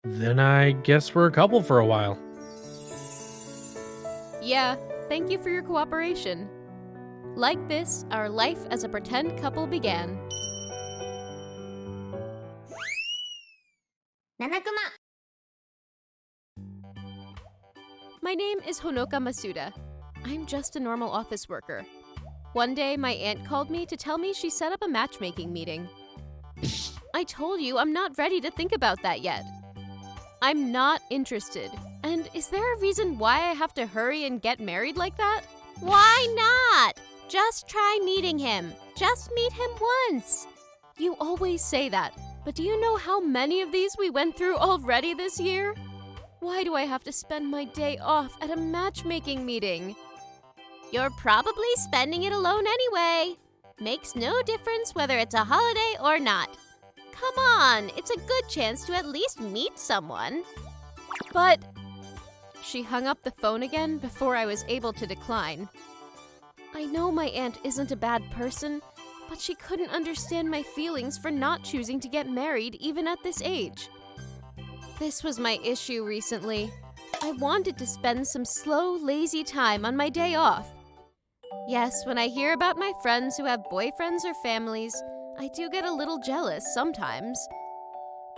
Then I guess we're a couple for a while. Yeah, thank you for your cooperation. Like this, our life as a pretend couple began. nanakuma. My name is Honoka Masuda. I'm just a normal office worker. One day, my aunt called me to tell me she set up a matchmaking meeting. I told you I'm not ready to think about that yet. I'm not interested. And is there a reason why I have to hurry and get married like that? Why not? Just try meeting him. Just meet him once. You always say that, but do you know how many of these we went through already this year? Why do I have to spend my day off at a matchmaking meeting? You're probably spending it alone anyway. Makes no difference whether it's a holiday or not. Come on, it's a good chance to at least meet someone. But she hung up the phone again before I was able to decline. I know my aunt isn't a bad person, but she couldn't understand my feelings for not choosing to get married even at this age. This was my issue recently. I wanted to spend some slow, lazy time on my day off. Yes, when I hear about my friends who have boyfriends or families, I do get a little jealous sometimes.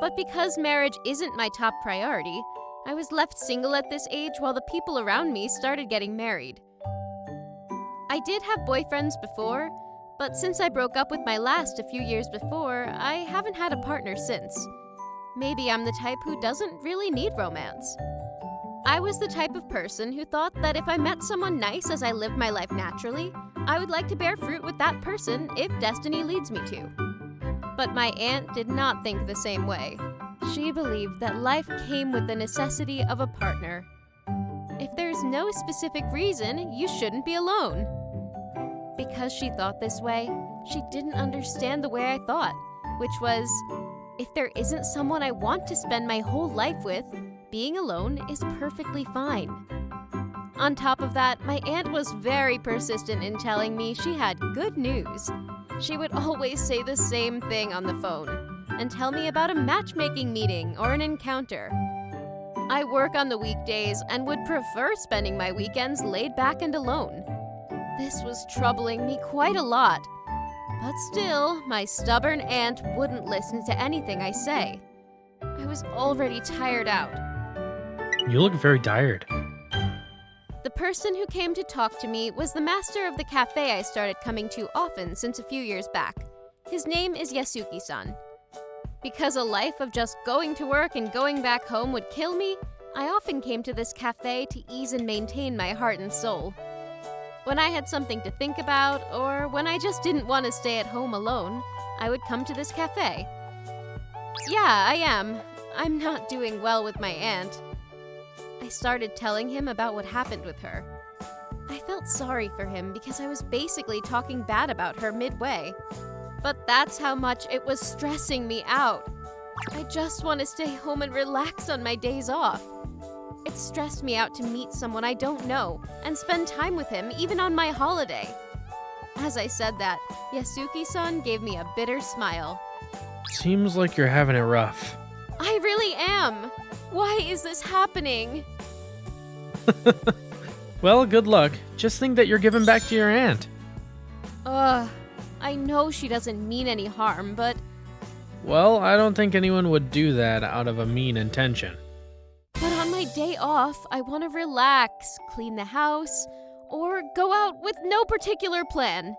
But because marriage isn't my top priority, I was left single at this age while the people around me started getting married. I did have boyfriends before, but since I broke up with my last a few years before, I haven't had a partner since. Maybe I'm the type who doesn't really need romance. I was the type of person who thought that if I met someone nice as I lived my life naturally, I would like to bear fruit with that person if destiny leads me to. But my aunt did not think the same way. She believed that life came with the necessity of a partner. If there's no specific reason, you shouldn't be alone. Because she thought this way, she didn't understand the way I thought, which was, if there isn't someone I want to spend my whole life with, being alone is perfectly fine. On top of that, my aunt was very persistent in telling me she had good news. She would always say the same thing on the phone and tell me about a matchmaking meeting or an encounter. I work on the weekdays and would prefer spending my weekends laid back and alone. This was troubling me quite a lot. But still, my stubborn aunt wouldn't listen to anything I say. I was already tired out. You look very tired. The person who came to talk to me was the master of the cafe I started coming to often since a few years back. His name is Yasuki-san. Because a life of just going to work and going back home would kill me, I often came to this cafe to ease and maintain my heart and soul. When I had something to think about, or when I just didn't want to stay at home alone, I would come to this cafe. Yeah, I am. I'm not doing well with my aunt. I started telling him about what happened with her. I felt sorry for him because I was basically talking bad about her midway. But that's how much it was stressing me out. I just want to stay home and relax on my days off. It stressed me out to meet someone I don't know and spend time with him even on my holiday. As I said that, Yasuki-san gave me a bitter smile. Seems like you're having it rough. I really am. Why is this happening? Well, good luck. Just think that you're giving back to your aunt. I know she doesn't mean any harm, but... Well, I don't think anyone would do that out of a mean intention. But on my day off, I want to relax, clean the house, or go out with no particular plan.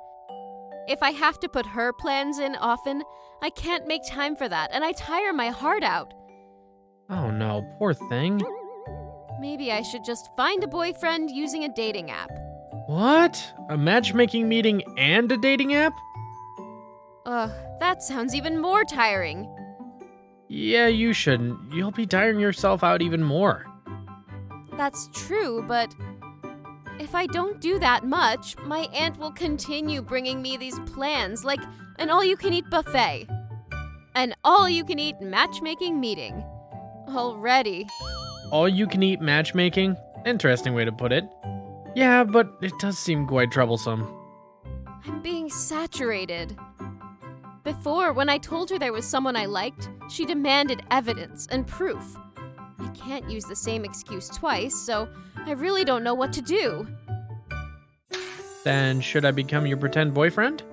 If I have to put her plans in often, I can't make time for that, and I tire my heart out. Oh no, poor thing. Maybe I should just find a boyfriend using a dating app. What? A matchmaking meeting and a dating app? That sounds even more tiring. Yeah, you shouldn't. You'll be tiring yourself out even more. That's true, but if I don't do that much, my aunt will continue bringing me these plans like an all-you-can-eat buffet. An all-you-can-eat matchmaking meeting. Already. All-you-can-eat matchmaking? Interesting way to put it. Yeah, but it does seem quite troublesome. I'm being saturated. Before, when I told her there was someone I liked, she demanded evidence and proof. can't use the same excuse twice, so I really don't know what to do. Then should I become your pretend boyfriend?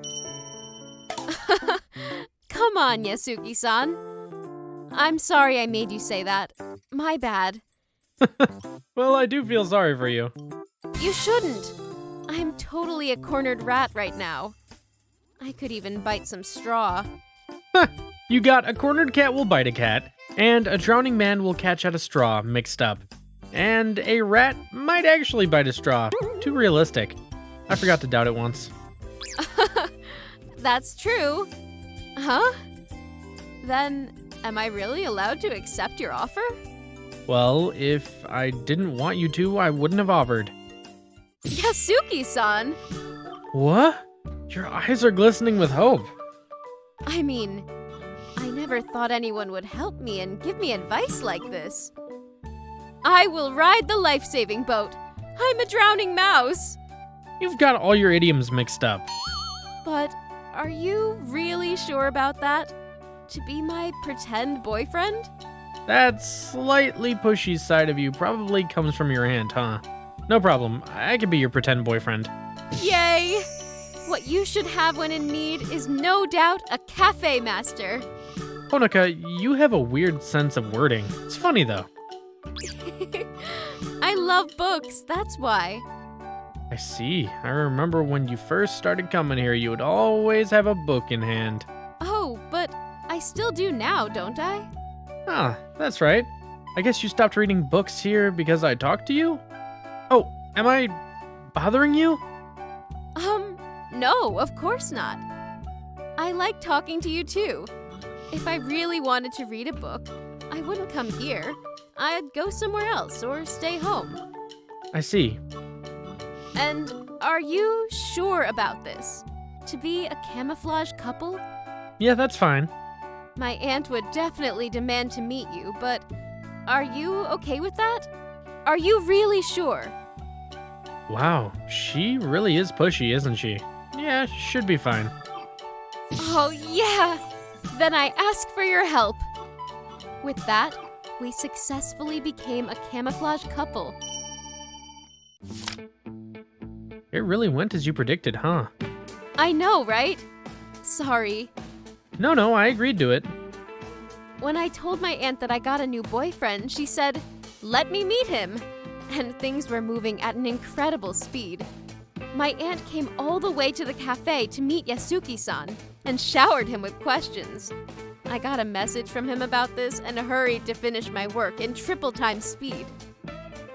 Come on, Yasuki-san. I'm sorry I made you say that. My bad. Well, I do feel sorry for you. You shouldn't. I'm totally a cornered rat right now. I could even bite some straw. You got a cornered cat will bite a cat, and a drowning man will catch at a straw mixed up. And a rat might actually bite a straw. Too realistic. I forgot to doubt it once. That's true. Huh? Then, am I really allowed to accept your offer? Well, if I didn't want you to, I wouldn't have offered. Yasuki-san! What? Your eyes are glistening with hope. I mean, I never thought anyone would help me and give me advice like this. I will ride the life-saving boat. I'm a drowning mouse. You've got all your idioms mixed up. But are you really sure about that? To be my pretend boyfriend? That slightly pushy side of you probably comes from your aunt, huh? No problem. I can be your pretend boyfriend. Yay! What you should have when in need is no doubt a cafe master. Honoka, you have a weird sense of wording. It's funny though. I love books, that's why. I see. I remember when you first started coming here, you would always have a book in hand. Oh, but I still do now, don't I? Ah, that's right. I guess you stopped reading books here because I talked to you? Oh, am I bothering you? No, of course not. I like talking to you too. If I really wanted to read a book, I wouldn't come here. I'd go somewhere else or stay home. I see. And are you sure about this? To be a camouflage couple? Yeah, that's fine. My aunt would definitely demand to meet you, but are you okay with that? Are you really sure? Wow, she really is pushy, isn't she? Yeah, should be fine. Oh, yeah! Then I ask for your help. With that, we successfully became a camouflage couple. It really went as you predicted, huh? I know, right? Sorry. No, I agreed to it. When I told my aunt that I got a new boyfriend, she said, "Let me meet him." And things were moving at an incredible speed. My aunt came all the way to the cafe to meet Yasuki-san and showered him with questions. I got a message from him about this and hurried to finish my work in triple time speed.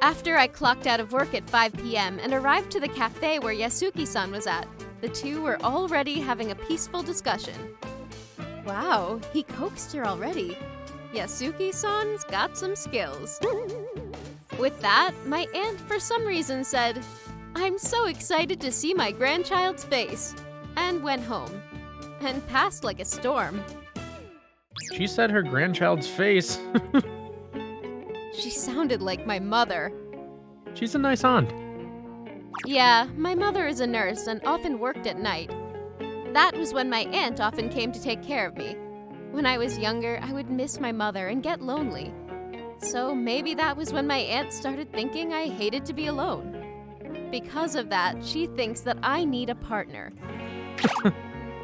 After I clocked out of work at 5 p.m. and arrived to the cafe where Yasuki-san was at, the two were already having a peaceful discussion. Wow, he coaxed her already. Yasuki-san's got some skills. With that, my aunt for some reason said, "I'm so excited to see my grandchild's face," and went home. And passed like a storm. She said her grandchild's face. She sounded like my mother. She's a nice aunt. Yeah, my mother is a nurse and often worked at night. That was when my aunt often came to take care of me. When I was younger, I would miss my mother and get lonely. So maybe that was when my aunt started thinking I hated to be alone. Because of that, she thinks that I need a partner.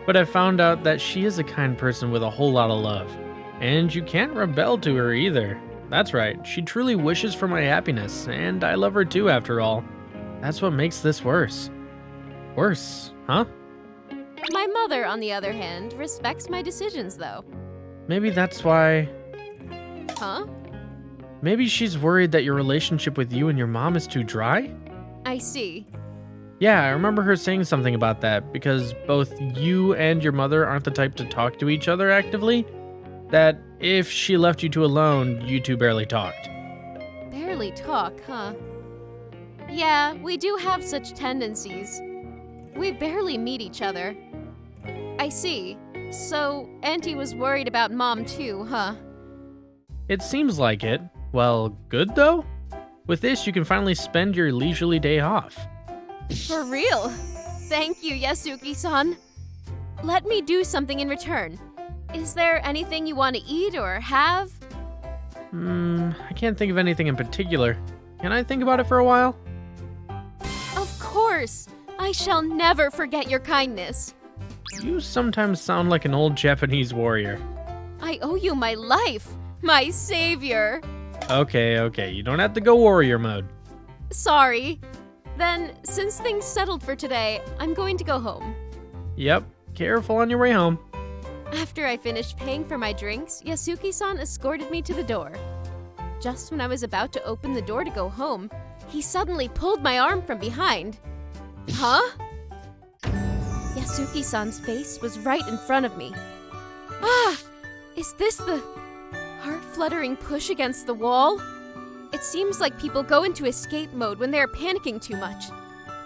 But I found out that she is a kind person with a whole lot of love. And you can't rebel to her either. That's right, she truly wishes for my happiness, and I love her too after all. That's what makes this worse. Worse, huh? My mother, on the other hand, respects my decisions though. Maybe that's why... Huh? Maybe she's worried that your relationship with you and your mom is too dry? I see. Yeah, I remember her saying something about that, because both you and your mother aren't the type to talk to each other actively. That if she left you two alone, you two barely talked. Barely talk, huh? Yeah, we do have such tendencies. We barely meet each other. I see. So, Auntie was worried about Mom too, huh? It seems like it. Well, good though? With this, you can finally spend your leisurely day off. For real? Thank you, Yasuki-san. Let me do something in return. Is there anything you want to eat or have? I can't think of anything in particular. Can I think about it for a while? Of course! I shall never forget your kindness. You sometimes sound like an old Japanese warrior. I owe you my life, my savior. Okay, you don't have to go warrior mode. Sorry. Then, since things settled for today, I'm going to go home. Yep, careful on your way home. After I finished paying for my drinks, Yasuki-san escorted me to the door. Just when I was about to open the door to go home, he suddenly pulled my arm from behind. Huh? Yasuki-san's face was right in front of me. Ah! Is this the heart-fluttering push against the wall? It seems like people go into escape mode when they are panicking too much.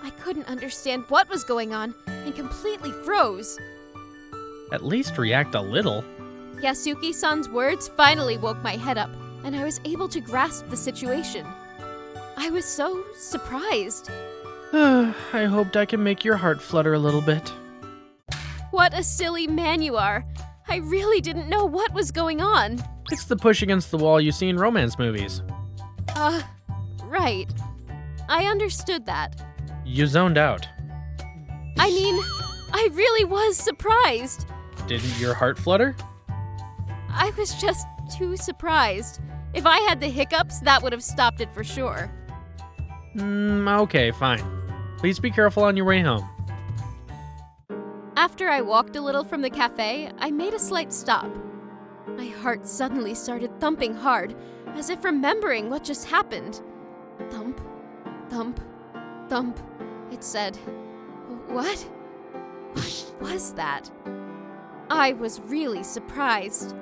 I couldn't understand what was going on and completely froze. At least react a little. Yasuki-san's words finally woke my head up, and I was able to grasp the situation. I was so surprised. I hoped I could make your heart flutter a little bit. What a silly man you are. I really didn't know what was going on. It's the push against the wall you see in romance movies. Right. I understood that. You zoned out. I mean, I really was surprised. Didn't your heart flutter? I was just too surprised. If I had the hiccups, that would have stopped it for sure. Okay, fine. Please be careful on your way home. After I walked a little from the cafe, I made a slight stop. My heart suddenly started thumping hard, as if remembering what just happened. Thump, thump, thump, it said. What? What was that? I was really surprised.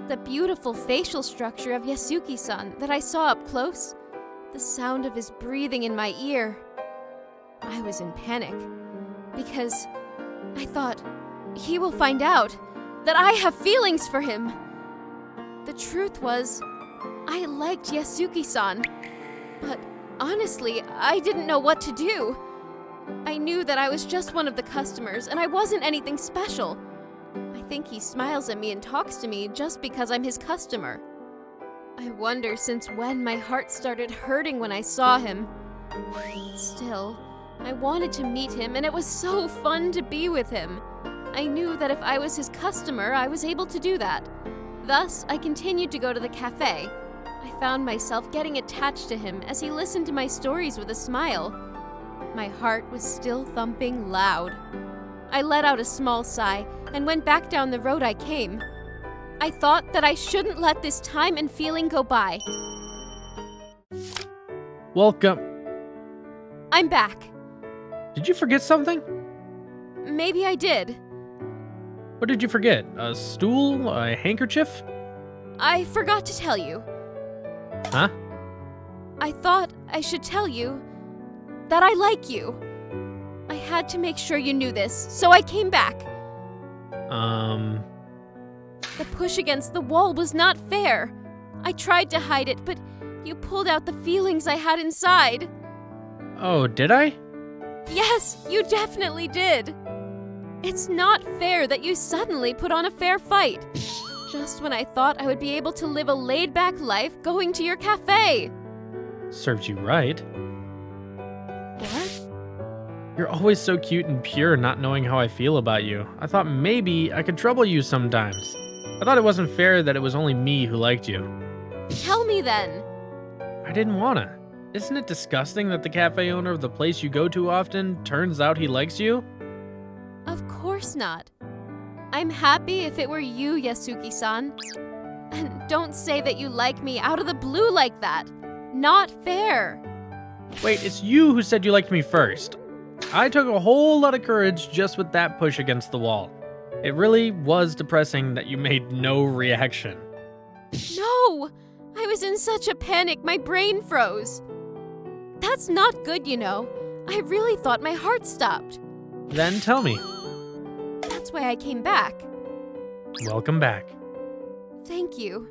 The beautiful facial structure of Yasuki-san that I saw up close, the sound of his breathing in my ear. I was in panic, because I thought, he will find out that I have feelings for him. The truth was, I liked Yasuki-san, but honestly, I didn't know what to do. I knew that I was just one of the customers, and I wasn't anything special. I think he smiles at me and talks to me just because I'm his customer. I wonder since when my heart started hurting when I saw him. Still, I wanted to meet him, and it was so fun to be with him. I knew that if I was his customer, I was able to do that. Thus, I continued to go to the cafe. I found myself getting attached to him as he listened to my stories with a smile. My heart was still thumping loud. I let out a small sigh and went back down the road I came. I thought that I shouldn't let this time and feeling go by. Welcome. I'm back. Did you forget something? Maybe I did. What did you forget? A stool? A handkerchief? I forgot to tell you. Huh? I thought I should tell you that I like you. I had to make sure you knew this, so I came back. The push against the wall was not fair. I tried to hide it, but you pulled out the feelings I had inside. Oh, did I? Yes, you definitely did. It's not fair that you suddenly put on a fair fight. Just when I thought I would be able to live a laid-back life going to your cafe. Serves you right. What? You're always so cute and pure not knowing how I feel about you. I thought maybe I could trouble you sometimes. I thought it wasn't fair that it was only me who liked you. Tell me then. I didn't wanna. Isn't it disgusting that the cafe owner of the place you go to often turns out he likes you? Of course not. I'm happy if it were you, Yasuki-san. And don't say that you like me out of the blue like that. Not fair. Wait, it's you who said you liked me first. I took a whole lot of courage just with that push against the wall. It really was depressing that you made no reaction. No! I was in such a panic, my brain froze. That's not good, you know. I really thought my heart stopped. Then tell me. That's why I came back. Welcome back. Thank you.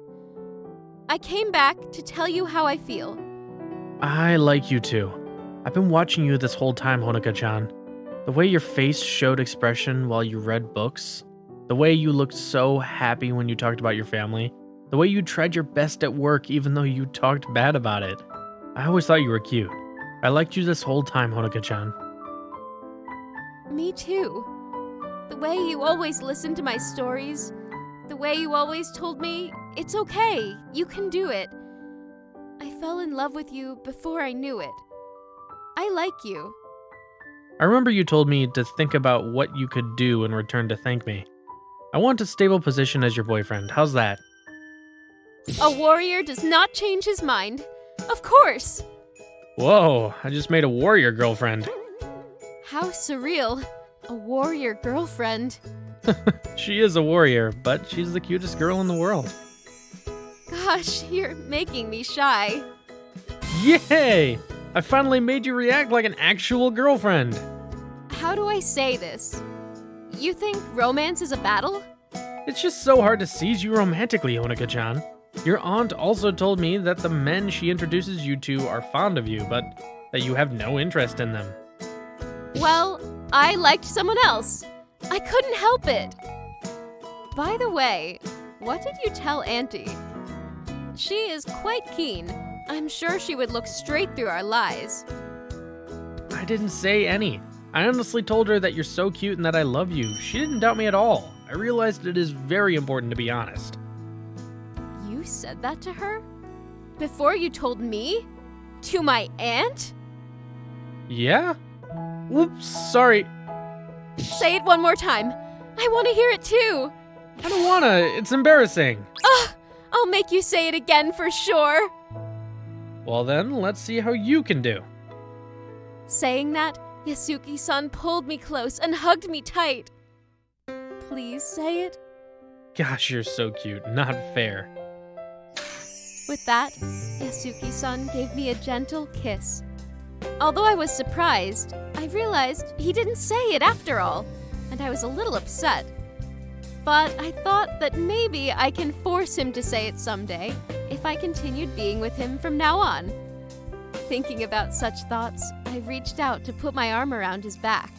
I came back to tell you how I feel. I like you too. I've been watching you this whole time, Honoka-chan. The way your face showed expression while you read books, the way you looked so happy when you talked about your family, The way you tried your best at work even though you talked bad about it. I always thought you were cute. I liked you this whole time, Honoka-chan. Me too. The way you always listened to my stories, the way you always told me, it's okay, you can do it. I fell in love with you before I knew it. I like you. I remember you told me to think about what you could do in return to thank me. I want a stable position as your boyfriend. How's that? A warrior does not change his mind. Of course! Whoa, I just made a warrior girlfriend. How surreal. A warrior girlfriend. She is a warrior, but she's the cutest girl in the world. Gosh, you're making me shy. Yay! I finally made you react like an actual girlfriend. How do I say this? You think romance is a battle? It's just so hard to seize you romantically, Honoka-chan. Your aunt also told me that the men she introduces you to are fond of you, but that you have no interest in them. Well, I liked someone else. I couldn't help it. By the way, what did you tell Auntie? She is quite keen. I'm sure she would look straight through our lies. I didn't say any. I honestly told her that you're so cute and that I love you. She didn't doubt me at all. I realized it is very important to be honest. You said that to her? Before you told me? To my aunt? Yeah? Whoops, sorry. Say it one more time. I want to hear it too. I don't wanna, it's embarrassing. Ugh, I'll make you say it again for sure. Well then, let's see how you can do. Saying that, Yasuki-san pulled me close and hugged me tight. Please say it. Gosh, you're so cute, not fair. With that, Yasuki-san gave me a gentle kiss. Although I was surprised, I realized he didn't say it after all, and I was a little upset. But I thought that maybe I can force him to say it someday if I continued being with him from now on. Thinking about such thoughts, I reached out to put my arm around his back.